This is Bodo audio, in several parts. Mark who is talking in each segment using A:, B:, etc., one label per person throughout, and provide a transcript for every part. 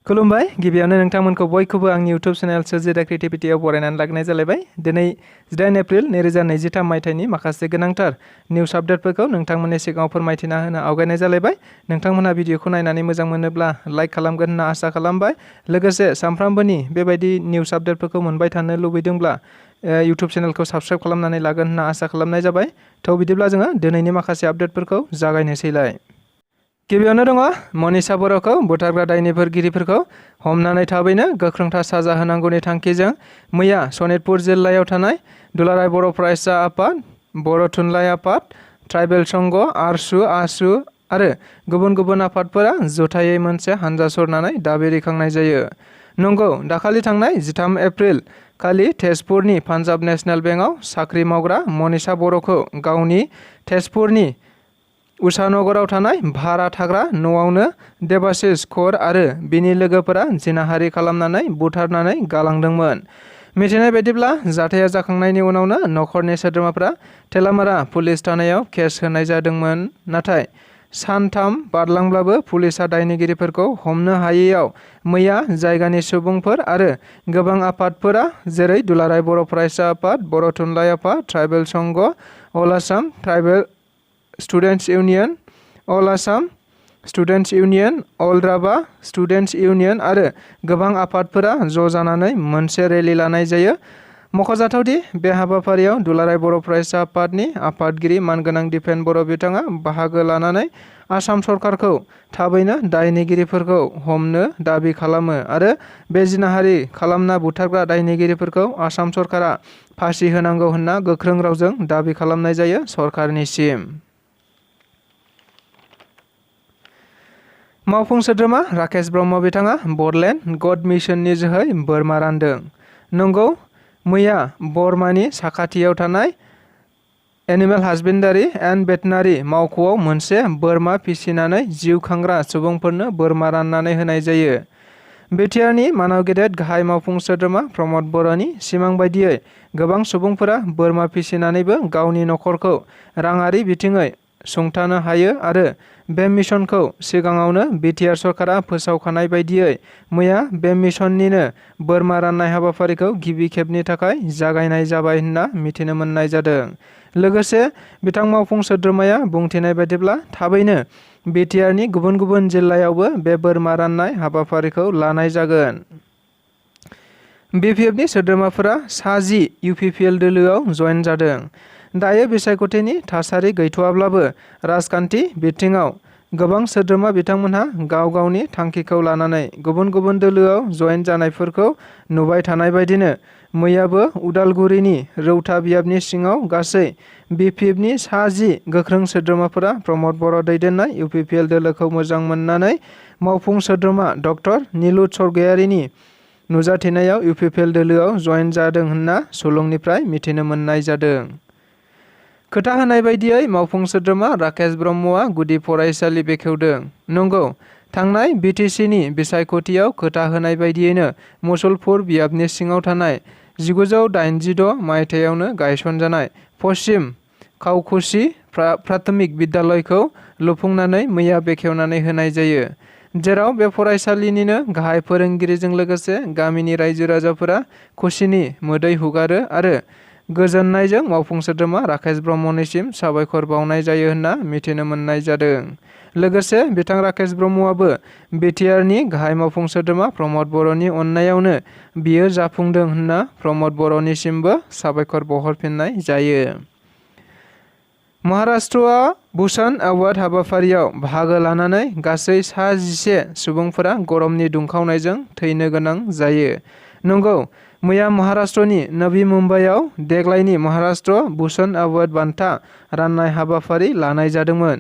A: खुलुमबाय गिबियावनो नोंथांमोनखौ बयखौबो आंनि इउट्युब चेनेल सोरजिदा क्रिएटिभिटियाव बरायनानै लाग्रोनाय जालायबाय। दिनै 18 एप्रिल 2023 मायथाइनि माखासे गोनांथार निउस आपडेटफोरखौ नोंथांमोननि सिगाङाव फोरमायथिना होनो आवगायनाय जालायबाय। नोंथांमोनहा भिडिअखौ नायनानै मोजां मोनोब्ला लाइक खालामगोन होनना आसा खालामबाय। लोगोसे सानफ्रामबोनि बेबायदि निउस आपडेटफोरखौ मोनबाय थानो लुबैदोंब्ला इउट्युब चेनेलखौ साबस्क्राइब खालामनानै लागोन होनना आसा खालामनाय जाबाय। थ' बिदिब्ला जोङो दिनैनि माखासे आपडेटफोरखौ जागायनोसैलाय। गिबियावनो दङ मनीषा बर'खौ बुथारग्रा दायनिगिरिफोरखौ हमनानै थाबैनो गोख्रोंथार साजा होनांगौनि थांखिजों मैया सनितपुर जिल्लायाव थानाय दुलाराय बर' फरायसा आफाद, बर' थुनलाइ आफाद, ट्राइबेल संघ, ABSU आरो गुबुन गुबुन आफादफोरा जथायै मोनसे हानजा सरनानै दाबि दैखांनाय जायो। नंगौ, दाखालि थांनाय 13 एप्रिल खालि तेजपुरनि पान्जाब नेशनेल बेंकआव साख्रि मावग्रा मनीषा बर'खौ गावनि तेजपुरनि उषानगराव थानाय भारा थाग्रा न'आवनो देबाशिष कौर आरो बिनि लोगोफोरा जिनाहारि खालामनानै बुथारनानै गालांदोंमोन। मिथिनाय बायदिब्ला जाथाया जाखांनायनि उनावनो नखरनि सोद्रोमाफोरा थेलामारा पुलिस थानायाव केस होनाय जादोंमोन। नाथाय सानथाम बारलांब्लाबो पुलिसआ दायनिगिरिफोरखौ हमनो हायैयाव मैया जायगानि सुबुंफोर आरो गोबां आफादफोरा जेरै दुलाराय बर' फरायसा आफाद, बर' थुनलाइ आफाद, ट्राइबेल संघ, अल आसाम ट्राइबेल स्टुडेन्टस इउनियन, अल आसाम स्टुडेन्टस इउनियन, अल राभा स्टुडेन्टस इउनियन आरो गोबां आफादफोरा ज' जानानै मोनसे रेलि लानाय जायो। मख'जाथावदि बे हाबाफारियाव दुलाराय बर' फरायसा आफादनि आफादगिरि मानगोनां दिपेन बर' बिथाङा बाहागो लानानै आसाम सरकारखौ थाबैनो दायनिगिरिफोरखौ हमनो दाबि खालामो आरो बे जिनाहारि खालामना बुथारग्रा दायनिगिरिफोरखौ आसाम सरकारा फासि होनांगौ होनना गोख्रों रावजों दाबि खालामनाय जायो सरकारनिसिम। मावफुं सोद्रोमा राकेश ब्रह्म बिथाङा बरलेण्ड गड मिशननि जोहै बोरमा रानदों। नंगौ, मैया बर्मानि साखाथियाव थानाय एनिमेल हासबेन्डारि एन्ड भेटेनारि मावख'आव मोनसे बोरमा फिसिनानै जिउ खांग्रा सुबुंफोरनो बोरमा राननानै होनाय जायो। बिटिआरनि मानाव गेदेर गाहाय मावफुं सोद्रोमा प्रमद बर'नि सिमां बायदियै गोबां सुबुंफोरा बोरमा फिसिनानैबो गावनि नखरखौ राङारि बिथिङै सुंथानो हायो आरो बे मिशनखौ सिगाङावनो बिटिआर सरकारा फोसावखानाय बायदियै मैया बे मिशननिनो बोरमा राननाय हाबाफारिखौ गिबि खेबनि थाखाय जागायनाय जाबाय होनना मिथिनो मोननाय जादों। लोगोसे बिथां मावफुं सोद्रोमाया बुंथिनाय बायदिब्ला थाबैनो बिटिआरनि गुबुन गुबुन जिल्लायावबो बे बोरमा राननाय हाबाफारिखौ लानाय जागोन। बिपिएफनि सोद्रोमाफोरा सा10 इउपिपिएल दोलोआव जयेन जादों। दायो बिसायख'थिनि थासारि गैथ'वाब्लाबो राजखान्थि बिथिङाव गोबां सोद्रोमा बिथांमोनहा गाव गावनि थांखिखौ लानानै गुबुन गुबुन दोलोआव जयेन जानायफोरखौ नुबाय थानाय बायदिनो मैयाबो उदालगुरिनि रौता बियाबनि सिङाव गासै बिपिएफनि सा10 गोख्रों सोद्रोमाफोरा प्रमद बर' दैदेननाय इउपिपिएल दोलोखौ मोजां मोननानै मावफुं सोद्रोमा डक्टर निलुत सरगयारिनि नुजाथिनायाव इउपिपिएल दोलोआव जयेन जादों होनना सुलुंनिफ्राय मिथिनो मोननाय जादों। खोथा होनाय बायदियै मावफुं सोद्रोमा राकेश ब्रह्मआ गुदि फरायसालि बेखेवदों। नंगौ, थांनाय बिटिसिनि बिसायख'थियाव खोथा होनाय बायदियैनो मुसलपुर बियाबनि सिङाव थानाय 1986 मायथाइयावनो गायसनजानाय पश्चिम खावखुसि प्राथमिक बिद्यालयखौ लुफुंनानै मैया बेखेवनानै होनाय जायो, जेराव बे फरायसालिनिनो गाहाय फोरोंगिरिजों लोगोसे गामिनि रायजो राजाफोरा खुसिनि मोदै हुगारो आरो गोजोननायजों मावफुं सोद्रोमा राकेश ब्रह्मनिसिम साबायखर बावनाय जायो होनना मिथिनो मोननाय जादों। लोगोसे बिथां राकेश ब्रह्मआबो बिटिआरनि गाहाय मावफुं सोद्रोमा प्रमद बर'नि अननायावनो बियो जाफुंदों होनना प्रमद बर'निसिमबो साबायखर बावहरफिननाय जायो। महाराष्ट्रआ भुषण एवार्ड हाबाफारियाव बाहागो लानानै गासै सा11 सुबुंफोरा गरमनि दुंखावनायजों थैनो गोनां जायो। नंगौ, मैया महाराष्ट्रनि नवी मुम्बाइआव देग्लायनि महाराष्ट्र भुषण एवार्ड बान्था राननाय हाबाफारि लानाय जादोंमोन,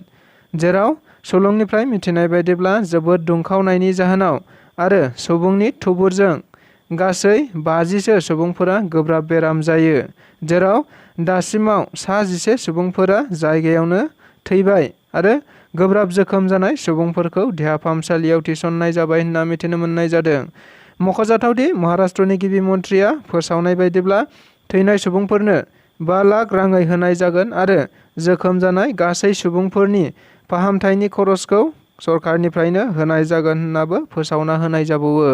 A: जेराव सुलुंनिफ्राय मिथिनाय बायदिब्ला जोबोद दुंखावनायनि जाहोनाव आरो सुबुंनि थुबुरजों गासै 50सो सुबुंफोरा गोब्राब बेराम जायो, जेराव दासिमाव सा11 सुबुंफोरा जायगायावनो थैबाय आरो गोब्राब जोखोम जानाय सुबुंफोरखौ देहा फाहामसालियाव थिसननाय जाबाय होनना मिथिनो मोननाय जादों। मख'जाथावदि महाराष्ट्रनि गिबि मन्थ्रिया फोसावनाय बायदिब्ला थैनाय सुबुंफोरनो 5 लाख राङै होनाय जागोन आरो जोखोम जानाय गासै सुबुंफोरनि फाहामथायनि खरसखौ सरकारनिफ्रायनो होनाय जागोन होननाबो फोसावना होनाय जाबावो।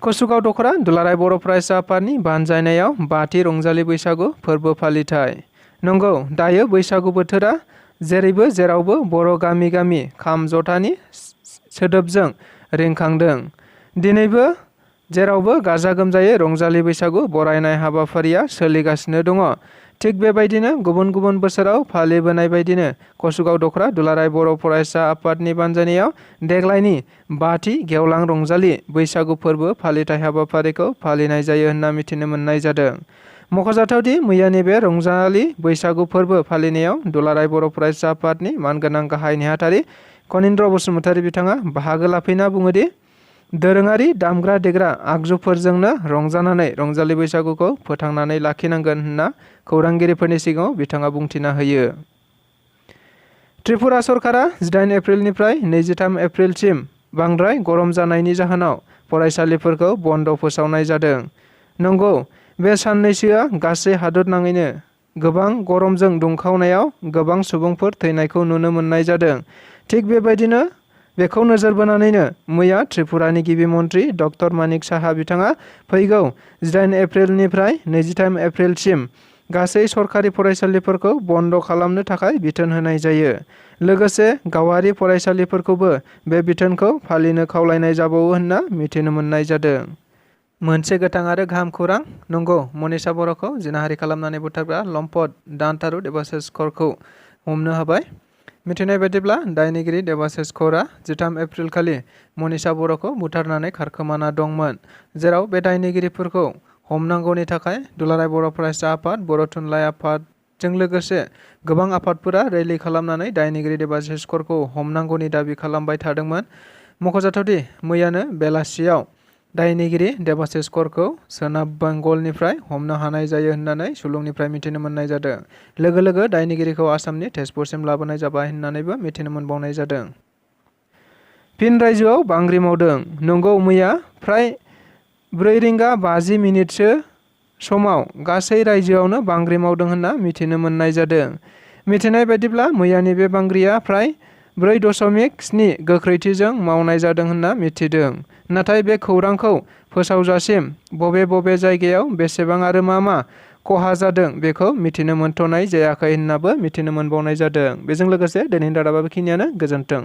A: कसुगाव दख'रा दुलाराय बर' फरायसा आफादनि बानजायनायाव 5थि रंजालि बैसागु फोरबो फालिथाय। नंगौ, दायो बैसागु बोथोरा जेरैबो जेरावबो बर' गामि गामि खाम जथानि सोदोबजों रिंखांदों। दिनैबो जेरावबो गाजा गोमजायै रंजालि बैसागु बरायनाय हाबाफारिया सोलिगासिनो दङ। थिग बेबायदिनो गुबुन गुबुन बोसोराव फालिबोनाय बायदिनो कसुगाव दख'रा दुलाराय बर' फरायसा आफादनि बानजायनायाव देग्लायनि 5थि गेवलां रंजालि बैसागु फोरबो फालिथाय हाबाफारिखौ फालिनाय जायो होनना मिथिनो मोननाय जादों। मख'जाथावदि मैयानि बे रंजालि बैसागु फोरबो फालिनायाव दुलाराय बर' फरायसा आफादनि मानगोनां गाहाय नेहाथारि कनिन्द्र बसुमतारी बिथाङा बाहागो लाफैना बुङोदि दोरोङारि दामग्रा देग्रा आगजुफोरजोंनो रंजानानै रंजालि बैसागुखौ फोथांनानै लाखिनांगोन होनना खौरांगिरिफोरनि सिगाङाव बिथाङा बुंथिना होयो। त्रिपुरा सरकारा 18 एप्रिलनिफ्राय 23 एप्रिलसिम बांद्राय गरम जानायनि जाहोनाव फरायसालिफोरखौ बन्द' फोसावनाय जादों। नंगौ, बे साननैसोआ गासै हादोरनाङैनो गोबां गरमजों दुंखावनायाव गोबां सुबुंफोर थैनायखौ नुनो मोननाय जादों। थिग बेबायदिनो बेखौ नोजोर बोनानैनो मैया त्रिपुरानि गिबि मन्त्रि डक्टर मानिक साहा बिथाङा फैगौ 18 एप्रिलनिफ्राय 23 एप्रिलसिम गासै सरकारि फरायसालिफोरखौ बन्द' खालामनो थाखाय बिथोन होनाय जायो। लोगोसे गावारि फरायसालिफोरखौबो बे बिथोनखौ फालिनो खावलायनाय जाबावो होनना मिथिनो मोननाय जादों। मोनसे गोथां आरो गाहाम खौरां। नंगौ, मनीषा बर'खौ जिनाहारि खालामनानै बुथारग्रा लम्पट दानथारु देबाशिष करखौ हमनो हाबाय। मिथिनाय बायदिब्ला दायनिगिरि देबाशिष करआ 13 एप्रिल खालि मनीषा बर'खौ बुथारनानै खारखोमाना दंमोन। जेराव बे दायनिगिरिफोरखौ हमनांगौनि थाखाय दुलाराय बर' फरायसा आफाद, बर' थुनलाइ आफादजों लोगोसे गोबां आफादफोरा रैली खालामनानै दायनिगिरि देबाशिष करखौ हमनांगौनि दाबि खालामबाय थादोंमोन। मख'जाथावदि मैयानो बेलासियाव दायनिगिरि देबाशिष करखौ सोनाब बेंगलनिफ्राय हमनो हानाय जायो होननानै सुलुंनिफ्राय मिथिनो मोननाय जादों। लोगो लोगो दायनिगिरिखौ आसामनि तेजपुरसिम लाबोनाय जाबाय होननानैबो मिथिनो मोनबावनाय जादों। फिन रायजोआव बांग्रि मावदों। नंगौ, मैया फ्राय 4:50 समाव गासै रायजोआवनो बांग्रि मावदों होनना मिथिनो मोननाय जादों। मिथिनाय बायदिब्ला मैयानि बे बांग्रिया फ्राय 4.7 गोख्रैथिजों मावनाय जादों होनना मिथिदों। नाथाय बे खौरांखौ फोसावजासिम बबे बबे जायगायाव बेसेबां आरो मा खहा जादों बेखौ मिथिनो मोनथ'नाय जायाखै होननाबो मिथिनो मोनबावनाय जादों। बेजों लोगोसे दिनैनि रादाबा बेखिनियानो। गोजोन्थों।